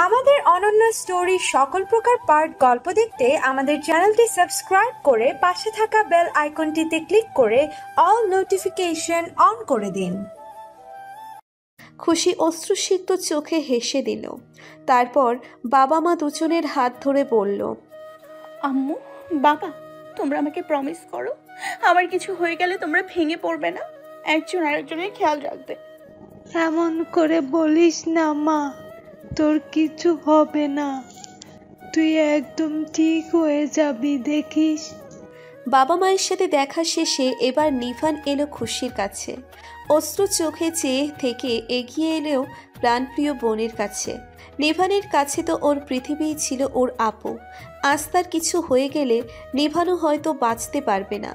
আমাদের অনন্য স্টোরি সকল প্রকার পার্ট গল্প দেখতে আমাদের চ্যানেলটি সাবস্ক্রাইব করে পাশে থাকা বেল আইকনটিতে ক্লিক করে অল নোটিফিকেশন অন করে দিন। খুশি অশ্রুসিক্ত চোখে হেসে দিল। তারপর বাবা মা দুজনের হাত ধরে বলল, আম্মু, বাবা, তোমরা আমাকে প্রমিস করো আমার কিছু হয়ে গেলে তোমরা ভেঙে পড়বে না, একজন আরেকজনের খেয়াল রাখবে। এমন করে বলিস না মা, তোর কিছু হবে না, তুই একদম ঠিক হয়ে যাবি দেখিস। বাবা মায়ের সাথে দেখা শেষে এবার নিভান এলো খুশির কাছে। অশ্রু চোখে চেয়ে থেকে এগিয়ে এলেও প্রাণপ্রিয় বোনের কাছে। নিভানের কাছে তো ওর পৃথিবীই ছিল ওর আপু। আজ তার কিছু হয়ে গেলে নিভানও হয়তো বাঁচতে পারবে না।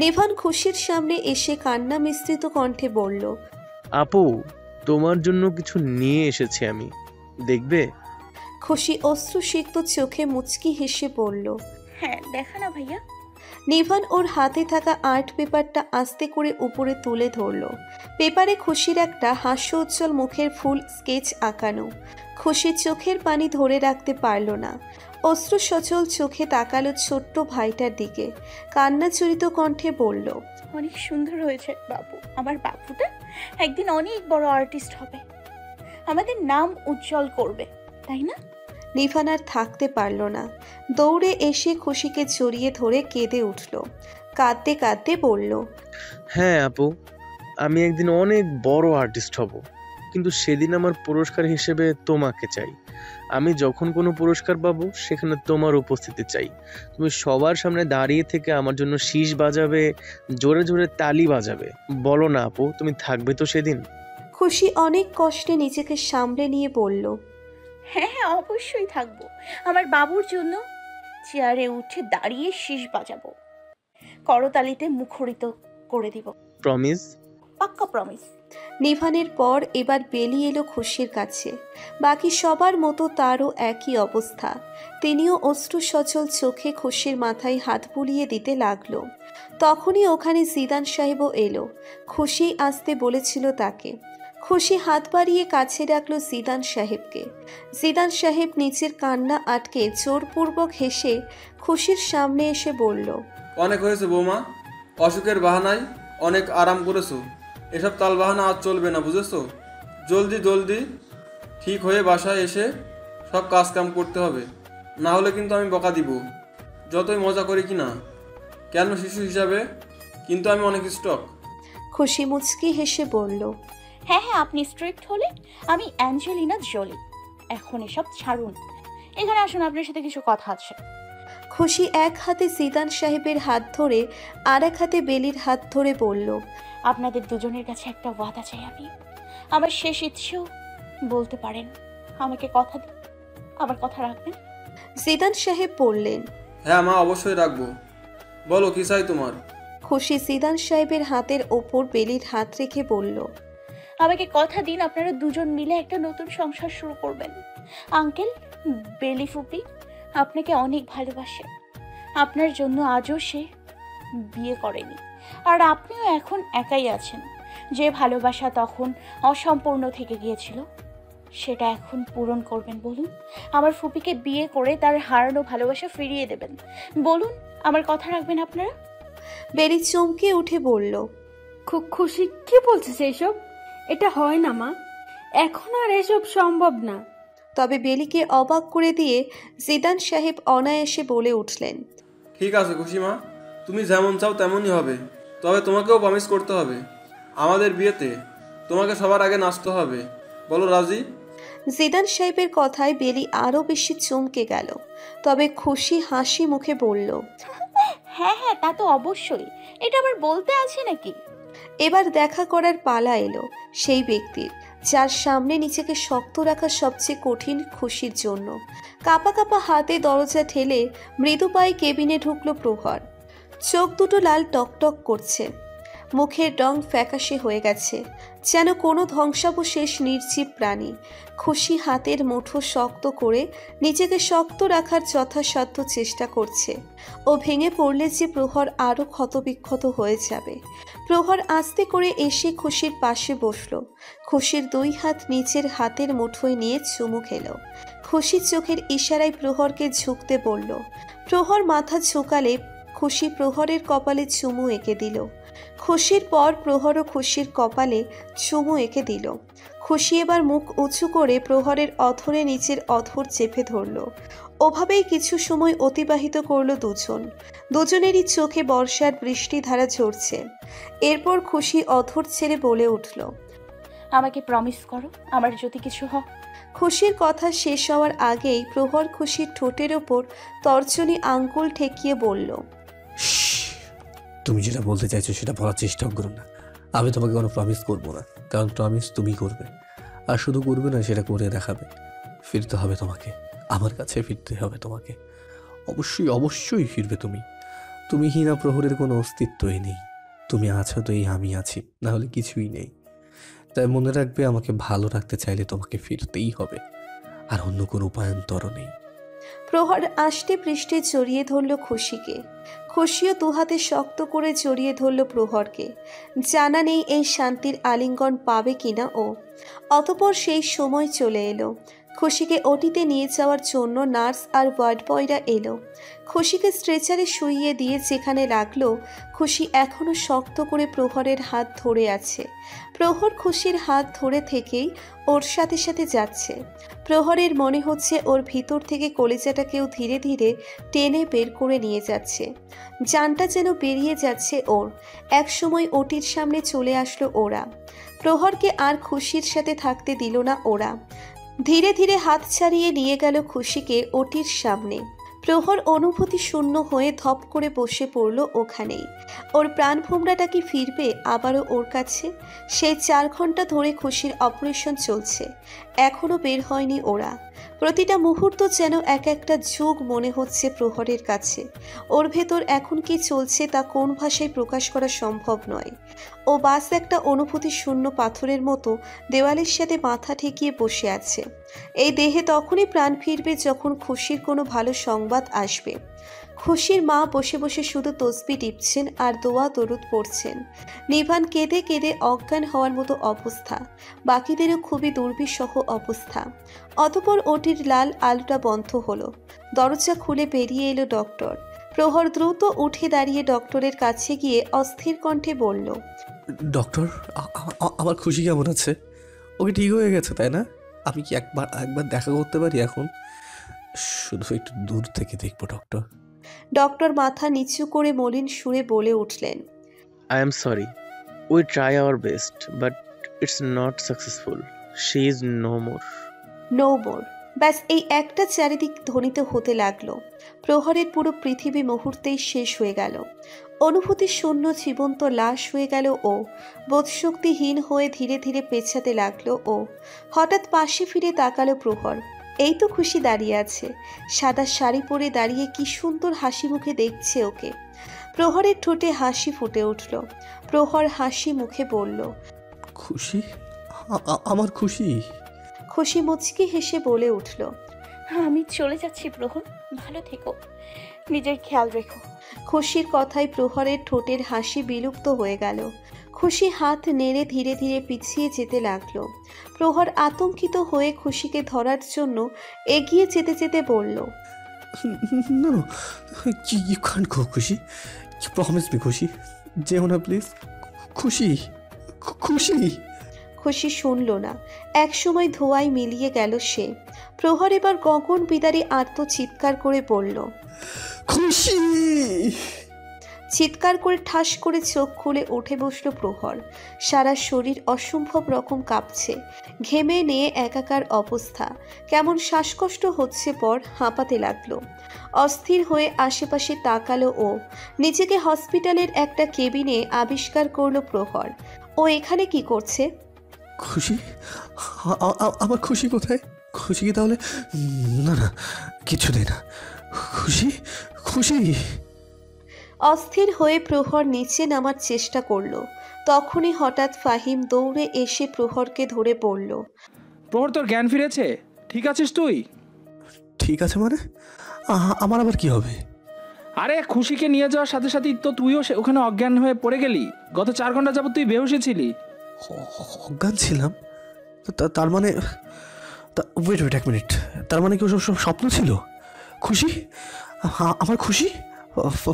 নিভান খুশির সামনে এসে কান্না মিশ্রিত কণ্ঠে বলল, আপু, তোমার জন্য কিছু নিয়ে এসেছি আমি, দেখবে? খুশি অশ্রুসিক্ত চোখে মুচকি হেসে বলল, হ্যাঁ, দেখা না ভাইয়া। নিভান ওর হাতে থাকা আর্ট পেপারটা আস্তে করে উপরে তুলে ধরল। পেপারে খুশির একটা হাস্যোজ্জ্বল মুখের ফুল স্কেচ আঁকানো। খুশি চোখের পানি ধরে রাখতে পারল না। অশ্রু সচল চোখে তাকালো ছোট্ট ভাইটার দিকে। কান্নাচরিত কণ্ঠে বলল, অনেক সুন্দর হয়েছে বাবু। আমার বাবুটা একদিন অনেক বড় আর্টিস্ট হবে, আমাদের নাম উজ্জ্বল করবে, তাই না? নিভান আর থাকতে পারল না। দৌড়ে এসে খুশিকে জড়িয়ে ধরে কেঁদে উঠল। কাঁদতে কাঁদতে বলল, হ্যাঁ আপু, আমি একদিন অনেক বড় আর্টিস্ট হব, কিন্তু সেদিন আমার পুরস্কার হিসেবে তোমাকে চাই। আমি যখন কোনো পুরস্কার পাবো সেখানে তোমার উপস্থিতি চাই। তুমি সবার সামনে দাঁড়িয়ে থেকে আমার জন্য শীষ বাজাবে, জোরে জোরে তালি বাজাবে। বলো না আপু, তুমি থাকবে তো সেদিন? খুশি অনেক কষ্টে নিজেকে সামলে নিয়ে বলল, হ্যাঁ হ্যাঁ, অবশ্যই থাকবো। আমার বাবুর জন্য চেয়ারে উঠে দাঁড়িয়ে শীষ বাজাবো, করতালিতে মুখরিত করে দিব। প্রমিস? পাক্কা প্রমিস। নিভানের পর এবার বেলি এলো খুশির কাছে। বাকি সবার মতো তারও একই অবস্থা। তিনিও অশ্রু সচল চোখে খুশির মাথায় হাত বুলিয়ে দিতে লাগলো। তখনই ওখানে জিদান সাহেবও এলো। খুশি আসতে বলেছিল তাকে। খুশি হাত বাড়িয়ে কাছে রাখলো জিদান সাহেবকে। জিদান সাহেব নিচের কান্না আটকে জোরপূর্বক হেসে খুশির সামনে এসে বলল, অনেক হয়েছে বৌমা, অসুখের বাহানায় অনেক আরাম করেছো। এসব তাল বাহানা আজ চলবে না, বুঝেছো? জলদি জলদি ঠিক হয়ে বাসায় এসে সব কাজ কাম করতে হবে, না হলে কিন্তু আমি বকা দিব। যতই মজা করি কি না কেন শিশু হিসাবে কিন্তু আমি অনেক স্টক। খুশি মুচকি হেসে বলল, হ্যাঁ হ্যাঁ, আপনি স্ট্রিক্ট হলে আমি অ্যাঞ্জেলিনা জোলি। এখন এসব ছাড়ুন, এখানে আসুন, আপনার সাথে কিছু কথা আছে। খুশি এক হাতে জিদান সাহেবের হাত ধরে আর এক হাতে বেলির হাত ধরে বলল, আপনাদের দুজনের কাছে একটা ওয়াদা চাই আমি। আমার শেষ ইচ্ছেও বলতে পারেন, আমাকে কথা দিন, আমার কথা রাখবেন। জিদান সাহেব বললেন, হ্যাঁ মা, অবশ্যই রাখবো। বলো কি চাই তোমার? খুশি জিদান সাহেবের হাতের ওপর বেলির হাত রেখে বলল, আমাকে কথা দিন আপনারা দুজন মিলে একটা নতুন সংসার শুরু করবেন। আঙ্কেল, বেলি ফুপি আপনাকে অনেক ভালোবাসে। আপনার জন্য আজও সে বিয়ে করেনি, আর আপনিও এখন একাই আছেন। যে ভালোবাসা তখন অসম্পূর্ণ থেকে গিয়েছিল সেটা এখন পূরণ করবেন। বলুন, আমার ফুপিকে বিয়ে করে তার হারানো ভালোবাসা ফিরিয়ে দেবেন। বলুন, আমার কথা রাখবেন আপনারা? বেলি চমকে উঠে বলল, খুশি কি বলছিস এসব? এটা হয় না মা, এখন আর এসব সম্ভব না। তবে বেলিকে অবাক করে দিয়ে জিদান সাহেব অনায়াসে বলে উঠলেন, ঠিক আছে খুশি মা, তুমি যেমন চাও তেমনই হবে। তবে তোমাকেও প্রমিস করতে হবে, আমাদের বিয়েতে তোমাকে সবার আগে নাচতে হবে। বলো রাজি? জিদান সাহেবের কথায় বেলি আরো বেশি চমকে গেল। তবে খুশি হাসি মুখে বলল, হ্যাঁ হ্যাঁ, তা তো অবশ্যই, এটা আবার বলতে আছে নাকি? এবার দেখা করার পালা এলো সেই ব্যক্তির যার সামনে নিজেকে শক্ত রাখা সবচেয়ে কঠিন। খুশির জন্য কাপা কাপা হাতে দরজা ঠেলে মৃদু পায়ে কেবিনে ঢুকলো প্রহর। চোখ দুটো লাল টকটক করছে, মুখের রং ফ্যাকাশে হয়ে গেছে, যেন কোনো ধ্বংসাবশেষ নির্জীব প্রাণী। খুশি হাতের মুঠো শক্ত করে নিজেকে শক্ত রাখার যথাসাধ্য চেষ্টা করছে। ও ভেঙে পড়লে যে প্রহর আরও ক্ষতবিক্ষত হয়ে যাবে। প্রহর আস্তে করে এসে খুশির পাশে বসলো। খুশির দুই হাত নিচের হাতের মুঠোয় নিয়ে চুমু খেল। খুশির চোখের ইশারায় প্রহরকে ঝুঁকতে বলল। প্রহর মাথা ঝুঁকালে খুশি প্রহরের কপালে চুমু এঁকে দিল। খুশির পর প্রহরও খুশির কপালে চুমু এঁকে দিল। খুশি এবার মুখ উঁচু করে প্রহরের অধরে নিচের অধর চেপে ধরল। ওভাবেই কিছু সময় অতিবাহিত করল দুজনেরই চোখে বর্ষার বৃষ্টিধারা ঝরছে। এরপর খুশি অধর ছেড়ে বলে উঠল, আমাকে প্রমিস করো, আমার যদি কিছু হয়। খুশির কথা শেষ হওয়ার আগেই প্রহর খুশির ঠোঁটের ওপর তর্জনী আঙ্গুল ঠেকিয়ে বলল, তুমি যেটা বলতে চাইছো সেটা বলার চেষ্টা করো না। আমি তোমাকে কোনো প্রমিস করবো না, কারণ প্রমিস তুমি করবে, আর শুধু করবে না, সেটা করে দেখাবে। ফিরতে হবে তোমাকে, আমার কাছে ফিরতে হবে তোমাকে। অবশ্যই অবশ্যই ফিরবে তুমি। তুমি হীনা প্রহরের কোনো অস্তিত্বই নেই। তুমি আছো তো এই আমি আছি, না হলে কিছুই নেই। তাই মনে রাখবে, আমাকে ভালো রাখতে চাইলে তোমাকে ফিরতেই হবে, আর অন্য কোনো উপায়ন্তর নেই। প্রহর আষ্টে পৃষ্ঠে জড়িয়ে ধরল খুশিকে। খুশিও দুহাতে শক্ত করে জড়িয়ে ধরল প্রহরকে। জানা নেই এই শান্তির আলিঙ্গন পাবে কিনা ও। অতপর সেই সময় চলে এলো। খুশিকে ওটিতে নিয়ে যাওয়ার জন্য নার্স আর ওয়ার্ড বয়রা এলো। খুশিকে স্ট্রেচারে শুইয়ে দিয়ে যেখানে লাগলো, খুশি এখনো শক্ত করে প্রহরের হাত ধরে আছে। প্রহর খুশির হাত ধরে থেকেই ওর সাথে সাথে যাচ্ছে। প্রহরের মনে হচ্ছে ওর ভিতর থেকে কলিজাটাকেও ধীরে ধীরে টেনে বের করে নিয়ে যাচ্ছে। জানটা যেন বেরিয়ে যাচ্ছে ওর। এক সময় ওটির সামনে চলে আসলো ওরা। প্রহরকে আর খুশির সাথে থাকতে দিল না ওরা। ধীরে ধীরে হাত ছাড়িয়ে নিয়ে গেল খুশিকে ওটির সামনে। প্রহর অনুভূতি শূন্য হয়ে ধপ করে বসে পড়ল ওখানেই। ওর প্রাণ ভোমরাটা কি ফিরবে আবারও ওর কাছে? সেই 4 ঘন্টা ধরে খুশির অপারেশন চলছে, এখনো বের হয়নি ওরা। প্রতিটা মুহূর্ত যেন এক একটা যুগ মনে হচ্ছে প্রহরের কাছে। ওর ভেতর এখন কি চলছে তা কোন ভাষায় প্রকাশ করা সম্ভব নয়। ও বাস একটা অনুভূতি শূন্য পাথরের মতো দেওয়ালের সাথে মাথা ঠেকিয়ে বসে আছে। এই দেহে তখনই প্রাণ ফিরবে যখন খুশির কোনো ভালো সংবাদ আসবে। খুশির মা বসে বসে শুধু তসবিহ টিপছেন আর দোয়া দরুদ পড়ছেন। নিভান কেঁদে কেঁদে অজ্ঞান হওয়ার মতো অবস্থা, বাকিদেরও খুবই দুর্বিষহ অবস্থা। অতপর ওটির লাল আলোটা বন্ধ হলো। দরজা খুলে বেরিয়ে এলো ডক্টর। প্রহর দ্রুত উঠে দাঁড়িয়ে ডক্টরের কাছে গিয়ে অস্থির কণ্ঠে বলল, ডক্টর, আমার খুশি কেমন আছে? ওকে ঠিক হয়ে গেছে তাই না? আমি কি একবার দেখা করতে পারি এখন? শুধু একটু দূর থেকে দেখবো ডক্টর। ডক্টর মাথা নিচু করে মলিন সুরে বলে উঠলেন, I am sorry. We try our best, but it's not successful. She is no more. No more. ব্যাস এই একটা চারিদিক ধ্বনিত হতে লাগলো। প্রহরের পুরো পৃথিবী মুহূর্তেই শেষ হয়ে গেল। অনুভূতি শূন্য জীবন্ত লাশ হয়ে গেল ও। বোধশক্তিহীন হয়ে ধীরে ধীরে পেছাতে লাগলো ও। হঠাৎ পাশে ফিরে তাকালো প্রহর। এই তো খুশি দাঁড়িয়ে আছে। সাদা শাড়ি পরে দাঁড়িয়ে কি সুন্দর হাসি মুখে দেখছে ওকে। প্রহরের ঠোঁটে হাসি ফুটে উঠল। প্রহর হাসি মুখে বলল, খুশি, আমার খুশি। খুশি মুচকি হেসে বলে উঠল, আমি চলে যাচ্ছি প্রহর, ভালো থেকো, নিজের খেয়াল রেখো। খুশির কথায় প্রহরের ঠোঁটের হাসি বিলুপ্ত হয়ে গেল। খুশি হাত নেড়ে ধীরে ধীরে পিছিয়ে যেতে লাগলো। প্রহর আতঙ্কিত হয়ে খুশিকে ধরার জন্য এগিয়ে যেতে যেতে বলল, No, you can't go, খুশি। You promise me, খুশি। যেও না প্লিজ, খুশি, খুশি। খুশি শুনল না। এক সময় ধোঁয়ায় মিলিয়ে গেল সে। প্রহর এবার গগন বিদারী আর্ত চিৎকার করে বলল, খুশি। চিৎকার করে ঠাস করে চোখ খুলে উঠে বসল প্রহর। সারা শরীর অসম্ভব রকম কাঁপছে, ঘেমে নিয়ে একাকার অবস্থা। কেমন শ্বাসকষ্ট হচ্ছে পর হাঁপাতে লাগলো। অস্থির হয়ে আশেপাশে তাকালো ও। নিজেকে হসপিটালের একটা কেবিনে আবিষ্কার করলো প্রহর। ও এখানে কি করছে? খুশি, আমার খুশি কোথায়? খুশি কি তাহলে? না না, কিছু নেই না। খুশি, খুশি। অস্থির হয়ে প্রহর নিচে নামার চেষ্টা করলো। তখনই হঠাৎ ফাহিম দৌড়ে এসে প্রহরকে ধরে পড়ল। প্রহর, তোর জ্ঞান ফিরেছে? ঠিক আছিস তুই? ঠিক আছে মানে? আমার আবার কি হবে? আরে, খুশিকে নিয়ে যাওয়ার সাথে সাথেই তো তুইও ওখানে অজ্ঞান হয়ে পড়ে গেলি। গত 4 ঘন্টা যাবত তুই বেহুশে ছিলি। অজ্ঞান ছিলাম? তার মানে ওয়েট ওয়েট 1 মিনিট, তার মানে কি ওসব সব স্বপ্ন ছিল? খুশি, আমার খুশি,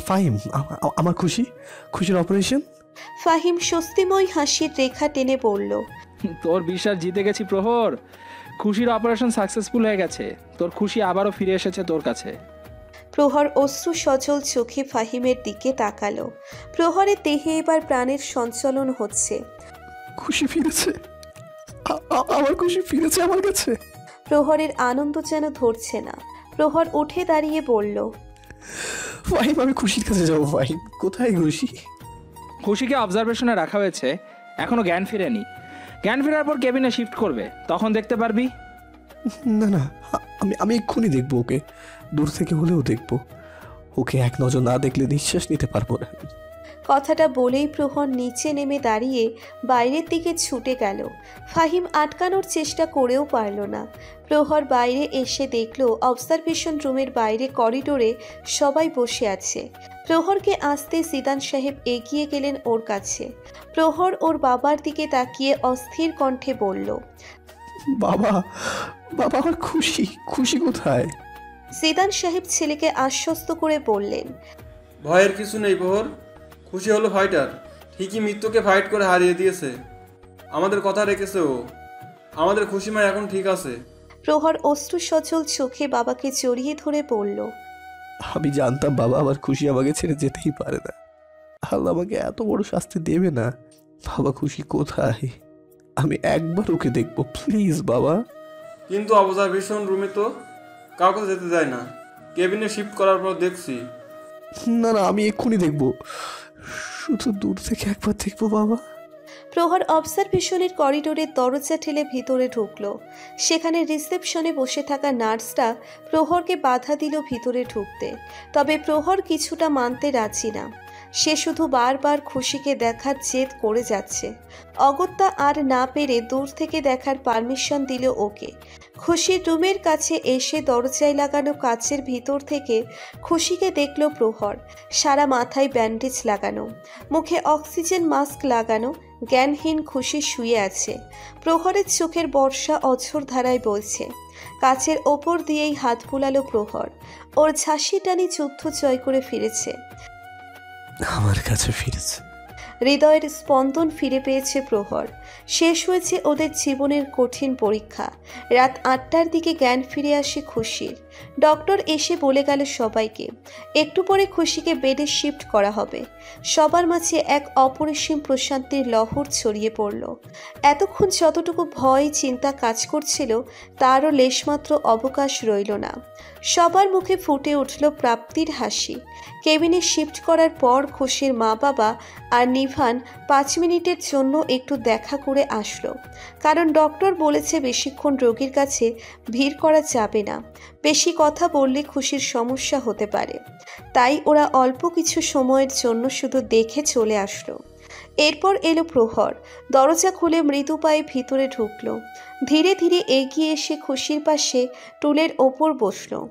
ফাহিম, আমার খুশি, খুশির অপারেশন। ফাহিম স্বস্তিময় হাসির রেখা টেনে বলল, তোর বিশ্বাস জিতে গেছি প্রহর, খুশির অপারেশন সাকসেসফুল হয়ে গেছে, তোর খুশি আবারও ফিরে এসেছে তোর কাছে। প্রহর অশ্রু সজল চোখে ফাহিমের দিকে তাকালো। প্রহরের দেহে এবার প্রাণের সঞ্চালন হচ্ছে। খুশি ফিরেছে, আমার খুশি ফিরেছে আমার কাছে। প্রহরের আনন্দ যেন ধরছে না। প্রহর উঠে দাঁড়িয়ে বলল, ফাহিম, আমি খুশির কাছে যাবো। ফাহিম, কোথায় খুশি? খুশিকে অবজারভেশনে রাখা হয়েছে, এখনো জ্ঞান ফিরেনি। জ্ঞান ফেরার পর কেবিনে শিফট করবে, তখন দেখতে পারবি। না না, আমি এক্ষুনি দেখবো ওকে, দূর থেকে হলেও দেখবো। ওকে এক নজর না দেখলে নিঃশ্বাস নিতে পারবো না। কথাটা বলেই প্রহর নিচে নেমে দাঁড়িয়ে বাইরের দিকে ছুটে গেল। ফাহিম আটকানোর চেষ্টা করেও পারল না। প্রহর বাইরে এসে দেখল অবজারভেশন রুমের বাইরে করিডোরে সবাই বসে আছে। প্রহরকে আসতে জিদান সাহেব এগিয়ে গেলেন ওর কাছে। প্রহর ওর বাবার দিকে তাকিয়ে অস্থির কণ্ঠে বলল, বাবা, বাবা আমার খুশি, খুশি কোথায়? জিদান সাহেব ছেলেকে আশ্বস্ত করে বললেন, ভয়ের কিছু নেই প্রহর, খুশি হলো ফাইটার, ঠিকই মৃত্যুকে ফাইট করে হারিয়ে দিয়েছে। আমাদের কথা রেখেছে ও, আমাদের খুশিমা এখন ঠিক আছে। প্রহর অশ্রু সচল চোখে বাবাকে জড়িয়ে ধরে বলল, আমি জানতাম বাবা আমার খুশি আমাকে ছেড়ে যেতেই পারে না। আল্লাহ আমাকে এত বড় শাস্তি দেবে না। বাবা খুশি কোথায়? আমি একবার ওকে দেখবো প্লিজ বাবা। কিন্তু অবজারভেশন রুমে তো কাউকে যেতে দেয় না, কেবিনে শিফট করার পর দেখছি। না না, আমি এক্ষুনি দেখবো, শুধু দূর থেকে একবার দেখবো বাবা। প্রহর অবজারভেশনের করিডোরের দরজা ঠেলে ভিতরে ঢুকলো। সেখানে রিসেপশনে বসে থাকা নার্সটা প্রহরকে বাধা দিল ভিতরে ঢুকতে। তবে প্রহর কিছুটা মানতে রাজি না। সে শুধু বারবার খুশিকে দেখার জেদ করে যাচ্ছে। অগত্যা আর না পেরে দূর থেকে দেখার পারমিশন দিল ওকে। খুশির রুমের কাছে এসে দরজায় লাগানো কাচের ভিতর থেকে খুশিকে দেখল প্রহর। সারা মাথায় ব্যান্ডেজ লাগানো, মুখে অক্সিজেন মাস্ক লাগানো, জ্ঞানহীন খুশি শুয়ে আছে। প্রহরের চোখের বর্ষা অঝোর ধারায় বলছে। কাচের ওপর দিয়েই হাত বুলালো প্রহর। ওর ঝাঁসি টানি যুদ্ধ জয় করে ফিরেছে, আমার কাছে ফিরেছে। হৃদয়ের স্পন্দন ফিরে পেয়েছে প্রহর। শেষ হয়েছে ওদের জীবনের কঠিন পরীক্ষা। রাত 8টার দিকে জ্ঞান ফিরে আসে খুশির। ডক্টর এসে বলে গেল সবাইকে একটু পরে খুশিকে বেডে শিফট করা হবে। সবার মাঝে এক অপরিসীম প্রশান্তির লহর ছড়িয়ে পড়ল। এতক্ষণ যতটুকু ভয় চিন্তা কাজ করছিল তারও লেশমাত্র অবকাশ রইল না। সবার মুখে ফুটে উঠল প্রাপ্তির হাসি। কেবিনে শিফট করার পর খুশির মা বাবা আর নিভান 5 মিনিটের জন্য একটু দেখা করে আসলো। কারণ ডক্টর বলেছে বেশিক্ষণ রোগীর কাছে ভিড় করা যাবে না, বেশি কথা বললে খুশির সমস্যা হতে পারে। তাই ওরা অল্প কিছু সময়ের জন্য শুধু দেখে চলে আসলো। এরপর এলো প্রহর। দরজা খুলে মৃদু পায়ে ভিতরে ঢুকলো। ধীরে ধীরে এগিয়ে এসে খুশির পাশে টুলের ওপর বসলো।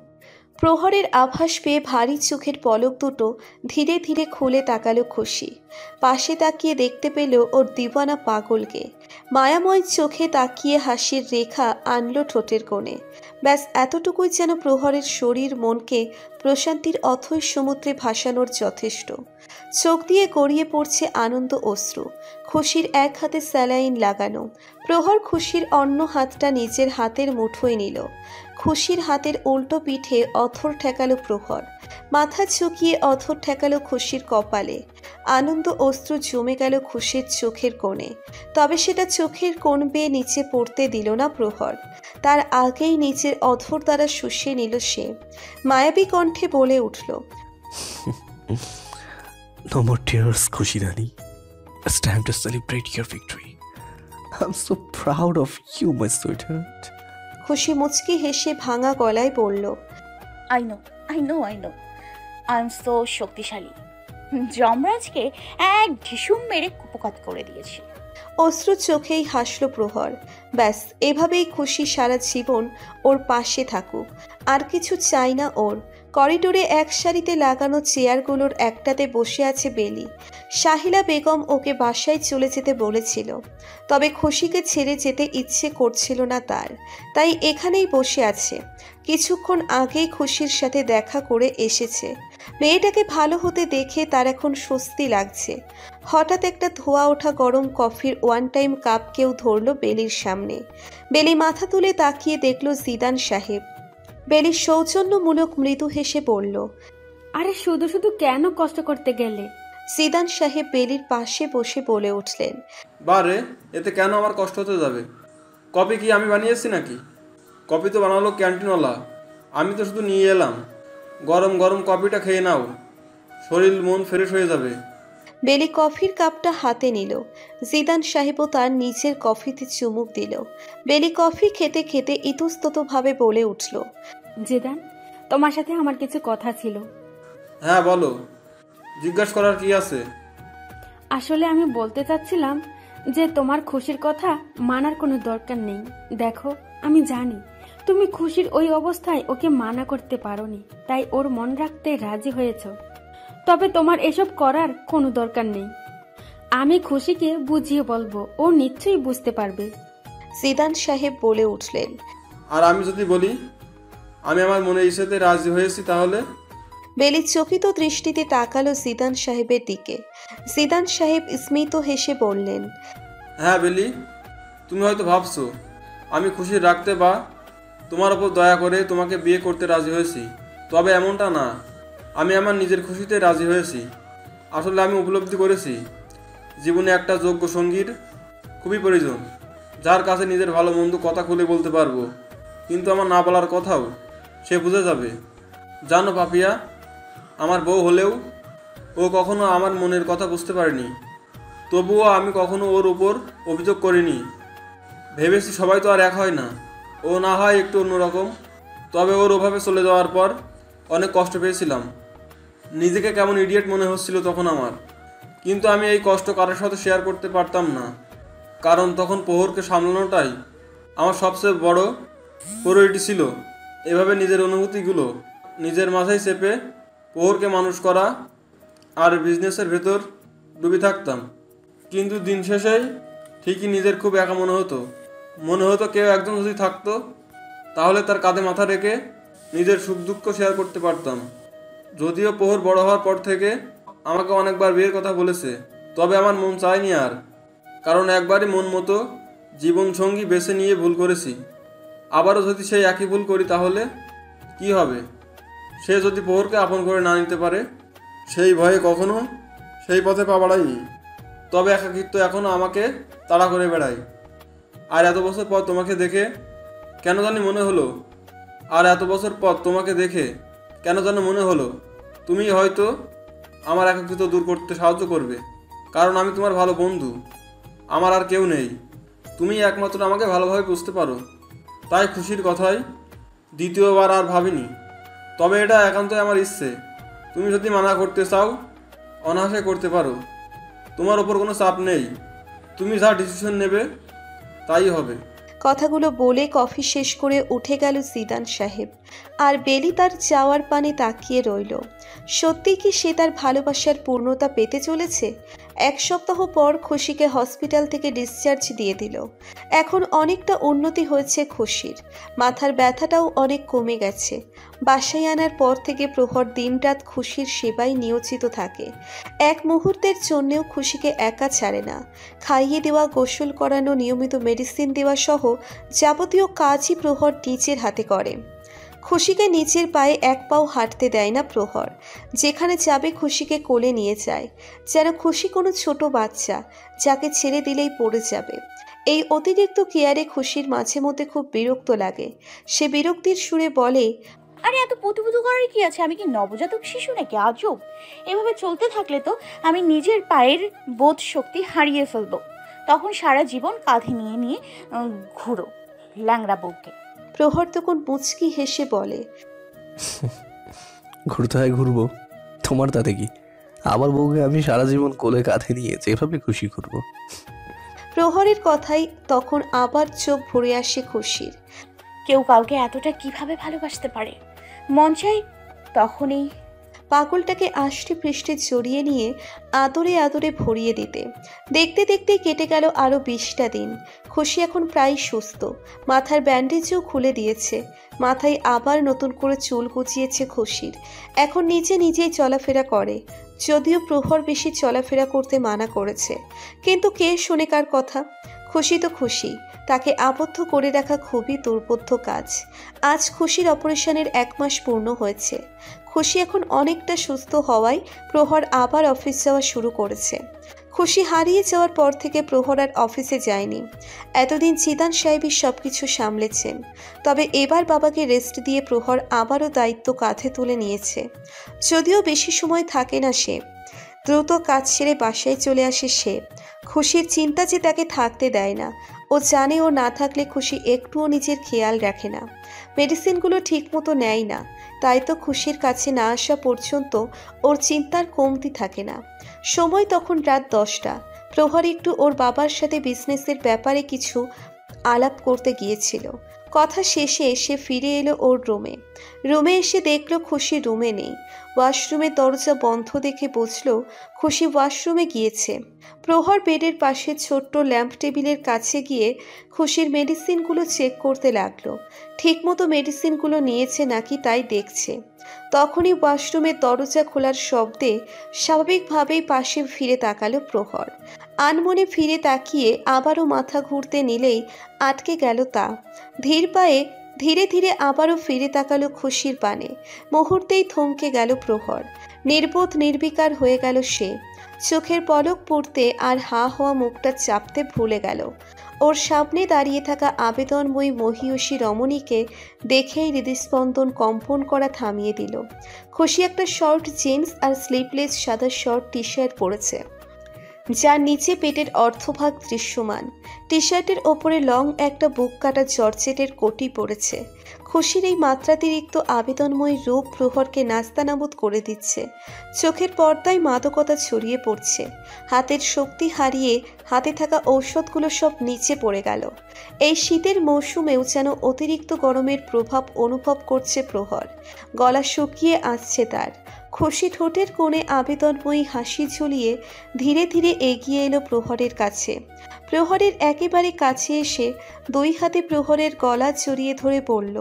প্রহরের আভাস পেয়ে ভারী চোখের পলক দুটো ধীরে ধীরে খুলে তাকালো খুশি। পাশে তাকিয়ে দেখতে পেল ওর দিওয়ানা পাগলকে। মায়াময় চোখে তাকিয়ে হাসির রেখা আনলো ঠোঁটের কোণে। ব্যাস এতটুকুই যেন প্রহরের শরীর মনকে প্রশান্তির অথৈ সমুদ্রে ভাসানোর যথেষ্ট। চোখ দিয়ে গড়িয়ে পড়ছে আনন্দ অশ্রু। খুশির এক হাতে স্যালাইন লাগানো। প্রহর খুশির অন্য হাতটা নিজের হাতের মুঠোয় নিল। খুশির হাতের উল্টো পিঠে অথর ঠেকালো প্রহর। মাথা ঝুঁকিয়ে অথর ঠেকালো খুশির কপালে। আনন্দ অশ্রু জমে গেল খুশির চোখের কোণে। তবে সেটা চোখের কোণ বেয়ে নিচে পড়তে দিল না প্রহর। তার আগেই নিচের অধর দ্বারা শুষিয়ে নিল সে। মায়াবী কণ্ঠে বলে উঠল, No more tears, Khushi Rani. It's time to celebrate your victory. I'm so proud of you, my sweetheart. খুশি মুচকি হেসে ভাঙা গলায় বলল, I know I am so শক্তিশালী। যমরাজকে এক ঢিসুম মেরে কুপকাত করে দিয়েছি। অশ্রু চোখেই হাসল প্রহর। ব্যাস এভাবেই খুশি সারা জীবন ওর পাশে থাকুক, আর কিছু চাই না ওর। করিডোরে এক সারিতে লাগানো চেয়ারগুলোর একটাতে বসে আছে বেলি। সাহিলা বেগম ওকে বাসায় চলে যেতে বলেছিল, তবে খুশিকে ছেড়ে যেতে ইচ্ছে করছিল না তার, তাই এখানেই বসে আছে। কিছুক্ষণ আগেই খুশির সাথে দেখা করে এসেছে। মেয়েটাকে ভালো হতে দেখে তার এখন স্বস্তি লাগছে। হঠাৎ একটা ধোয়া ওঠা গরম কফির ওয়ান টাইম কাপ কেউ ধরল বেলির সামনে। বেলি মাথা তুলে তাকিয়ে দেখল জিদান সাহেব। বেলি সৌজন্যমূলক মৃদু হেসে বলল, আরে শুধু শুধু কেন কষ্ট করতে গেলে? জিদান সাহেব বেলির পাশে বসে বলে উঠলেন, বারে, এতে কেন আমার কষ্ট হতে যাবে? কপি কি আমি বানিয়েছি নাকি? কপি তো বানালো ক্যান্টিনওয়ালা, আমি তো শুধু নিয়ে এলাম। গরম গরম কপিটা খেয়ে নাও, শরীর মন ফ্রেশ হয়ে যাবে। বেলি কফির কাপটা হাতে নিল। জিদান সাহেবও তার নিজের কফিতে চুমুক দিল। বেলি কফি খেতে খেতে ইতস্ততভাবে বলে উঠল, জিদান, তোমার সাথে আমার কিছু কথা ছিল। হ্যাঁ বলো, জিজ্ঞাসা করার কি আছে? আসলে আমি বলতে চাচ্ছিলাম যে তোমার খুশির কথা মানার কোনো দরকার নেই। দেখো, আমি জানি তুমি খুশির ওই অবস্থায় ওকে মানা করতে পারোনি, তাই ওর মন রাখতে রাজি হয়েছ। তবে তোমার এসব করার কোনো দরকার নেই। আমি খুশিকে বুঝিয়ে বলবো, ও নিশ্চয়ই বুঝতে পারবে। জিদান সাহেব বলে উঠলেন, আর আমি যদি বলি আমি আমার মনের ইচ্ছাতে রাজি হয়েছি তাহলে? বেলি চকিত দৃষ্টিতে তাকালো জিদান সাহেবের দিকে। জিদান সাহেব স্মিত হেসে বললেন, হ্যাঁ বেলি, তুমি হয়তো ভাবছো আমি খুশি রাখতে বা তোমার ওপর দয়া করে তোমাকে বিয়ে করতে রাজি হয়েছি, তবে এমনটা না। আমি আমার নিজের খুশিতে রাজি হয়েছি। আসলে আমি উপলব্ধি করেছি জীবনে একটা যোগ্য সঙ্গীর খুবই প্রয়োজন, যার কাছে নিজের ভালো মন্দ কথা খুলে বলতে পারবো, কিন্তু আমার না বলার কথাও সে বুঝে যাবে। জানো পাপিয়া, আমার বউ হলেও ও কখনো আমার মনের কথা বুঝতে পারেনি, তবুও আমি কখনো ওর উপর অভিযোগ করিনি। ভেবেছি সবাই তো আর এক হয় না, ও না হয় একটু অন্যরকম। তবে ওর ওভাবে চলে যাওয়ার পর অনেক কষ্ট পেয়েছিলাম, নিজেকে কেমন ইডিয়েট মনে হচ্ছিল তখন আমার। কিন্তু আমি এই কষ্ট কারোর সাথে শেয়ার করতে পারতাম না, কারণ তখন প্রহরকে সামলানোটাই আমার সবচেয়ে বড় প্রায়োরিটি ছিল। এভাবে নিজের অনুভূতিগুলো নিজের মাথায় চেপে প্রহরকে মানুষ করা আর বিজনেসের ভেতর ডুবে থাকতাম। কিন্তু দিন শেষেই ঠিকই নিজের খুব একা মনে হতো কেউ একজন যদি থাকতো, তাহলে তার কাঁধে মাথা রেখে নিজের সুখ দুঃখ শেয়ার করতে পারতাম। যদিও প্রহর বড় হওয়ার পর থেকে আমাকে অনেকবার বিয়ের কথা বলেছে, তবে আমার মন চায়নি আর, কারণ একবারই মন মতো জীবনসঙ্গী বেছে নিয়ে ভুল করেছি। আবারও যদি সেই একই ভুল করি তাহলে কি হবে? সে যদি প্রহরকে আপন করে না নিতে পারে, সেই ভয়ে কখনো সেই পথে পা বাড়াইনি। তবে একাকিত্ব এখনও আমাকে তাড়া করে বেড়ায়। আর এত বছর পর তোমাকে দেখে কেন জানি মনে হলো তুমি হয়তো আমার একাকিত্ব দূর করতে সাহায্য করবে, কারণ আমি তোমার ভালো বন্ধু, আমার আর কেউ নেই। তুমি একমাত্র আমাকে ভালোভাবে বুঝতে পারো, তাই খুশির কথাই দ্বিতীয়বার আর ভাবিনি। তবে এটা একান্তই আমার ইচ্ছে, তুমি যদি মানা করতে চাও অনায়াসে করতে পারো, তোমার ওপর কোনো চাপ নেই। তুমি যা ডিসিশন নেবে তাই হবে। কথাগুলো বলে কফি শেষ করে উঠে গেল জিদান সাহেব। আর বেলি তার যাওয়ার পানে তাকিয়ে রইল। সত্যি কি সে তার ভালোবাসার পূর্ণতা পেতে চলেছে? এক সপ্তাহ পর খুশিকে হসপিটাল থেকে ডিসচার্জ দিয়ে দিল। এখন অনেকটা উন্নতি হয়েছে খুশির, মাথার ব্যথাটাও অনেক কমে গেছে। বাসায় আনার পর থেকে প্রহর দিনরাত খুশির সেবায় নিয়োজিত থাকে। এক মুহূর্তের জন্যেও খুশিকে একা ছাড়ে না। খাইয়ে দেওয়া, গোসল করানো, নিয়মিত মেডিসিন দেওয়া সহ যাবতীয় কাজই প্রহর নিজের হাতে করে। খুশিকে নিজের পায়ে এক পাও হাঁটতে দেয় না প্রহর। যেখানে যাবে খুশিকে কোলে নিয়ে যায়, যেন খুশি কোনো ছোট বাচ্চা যাকে ছেড়ে দিলেই পড়ে যাবে। এই অতিরিক্ত কেয়ারে খুশির মাঝে মধ্যে খুব বিরক্ত লাগে। সে বিরক্তির সুরে বলে, আরে এত পুতুপুতু করার কি আছে? আমি কি নবজাতক শিশু নাকি? আজব। এভাবে চলতে থাকলে তো আমি নিজের পায়ের বোধ শক্তি হারিয়ে ফেলবো। তখন সারা জীবন কাঁধে নিয়ে নিয়ে ঘুরো ল্যাংড়া বউকে। প্রহর তখন মুচকি হেসে বলে, ঘুরতে হয় ঘুরবো, তোমার তাতে কি? আমার বউকে আমি সারা জীবন কোলে কাঁধে নিয়ে যেভাবে খুশি করবো। প্রহরের কথাই তখন আবার চোখ ভরে আসে খুশির। কেউ কাউকে এতটা কিভাবে ভালোবাসতে পারে? মন চাই তখনই পাগলটাকে আষ্টে পৃষ্ঠে জড়িয়ে নিয়ে আদরে আদরে ভরিয়ে দিতে। দেখতে দেখতে কেটে গেল আরও 20টা দিন। খুশি এখন প্রায় সুস্থ, মাথার ব্যান্ডেজও খুলে দিয়েছে, মাথায় আবার নতুন করে চুল গুজিয়েছে খুশির। এখন নিজে নিজেই চলাফেরা করে, যদিও প্রহর বেশি চলাফেরা করতে মানা করেছে, কিন্তু কে শোনে কার কথা। খুশি তো খুশি, তাকে আবদ্ধ করে রাখা খুবই দুর্বোধ্য কাজ। আজ খুশির অপারেশনের 1 মাস পূর্ণ হয়েছে। খুশি এখন অনেকটা সুস্থ হওয়ায় প্রহর আবার অফিস যাওয়া শুরু করেছে। খুশি হারিয়ে যাওয়ার পর থেকে প্রহর আর অফিসে যায়নি। এতদিন জিদান সাহেবই সব কিছু সামলেছেন, তবে এবার বাবাকে রেস্ট দিয়ে প্রহর আবারও দায়িত্ব কাঁধে তুলে নিয়েছে। যদিও বেশি সময় থাকে না সে, দ্রুত কাজ সেরে বাসায় চলে আসে সে। খুশির চিন্তা যে তাকে থাকতে দেয় না। ও জানে ও না থাকলে খুশি একটুও নিজের খেয়াল রাখে না, মেডিসিনগুলো ঠিক মতো নেয় না। তাই তো খুশির কাছে না আসা পর্যন্ত ওর চিন্তার কমতি থাকে না। সময় তখন রাত 10টা। প্রহর একটু ওর বাবার সাথে বিজনেসের ব্যাপারে কিছু আলাপ করতে গিয়েছিল। কথা শেষে সে ফিরে এলো ওর রুমে এসে দেখলো খুশি রুমে নেই। ওয়াশরুমের দরজা বন্ধ দেখে বুঝলো খুশি ওয়াশরুমে গিয়েছে। প্রহর বেডের পাশে ছোট্ট ল্যাম্প টেবিলের কাছে গিয়ে খুশির মেডিসিনগুলো চেক করতে লাগলো, ঠিকমতো মেডিসিনগুলো নিয়েছে নাকি তাই দেখছে। তখনই ওয়াশরুমের দরজা খোলার শব্দে স্বাভাবিকভাবেই পাশে ফিরে তাকালো প্রহর। আনমনে ফিরে তাকিয়ে আবারও মাথা ঘুরতে নিলেই আটকে গেল তা। ধীর পায়ে ধীরে ধীরে আবারও ফিরে তাকালো খুশির পানে। মুহূর্তেই থমকে গেল প্রহর। নির্বোধ নির্বিকার হয়ে গেল সে। চোখের পলক পড়তে আর হা হওয়া মুখটা চাপতে ভুলে গেল। ওর সামনে দাঁড়িয়ে থাকা আবেদনময়ী মহিয়সী রমণীকে দেখেই হৃদস্পন্দন কম্পন করা থামিয়ে দিল। খুশি একটা শর্ট জিন্স আর স্লিভলেস সাদা শর্ট টি শার্ট পরেছে, যার নিচে পেটের অর্ধভাগ দৃশ্যমান। টি শার্টের ওপরে লং একটা বুক কাটা জর্জেটের কোটি পড়েছে। খুশির এই মাত্রাতিরিক্ত আবেদনময় রূপ প্রহরকে নাস্তানাবুদ করে দিচ্ছে। চোখের পর্দায় মাদকতা ছড়িয়ে পড়ছে। হাতের শক্তি হারিয়ে হাতে থাকা ঔষধগুলো সব নিচে পড়ে গেল। এই শীতের মৌসুমেও যেন অতিরিক্ত গরমের প্রভাব অনুভব করছে প্রহর। গলা শুকিয়ে আসছে তার। খুশি ঠোঁটের কোণে আবেদনময়ী হাসি ঝুলিয়ে ধীরে ধীরে এগিয়ে এলো প্রহরের কাছে। প্রহরের একেবারে কাছে এসে 2 হাতে প্রহরের গলা জড়িয়ে ধরে বলল,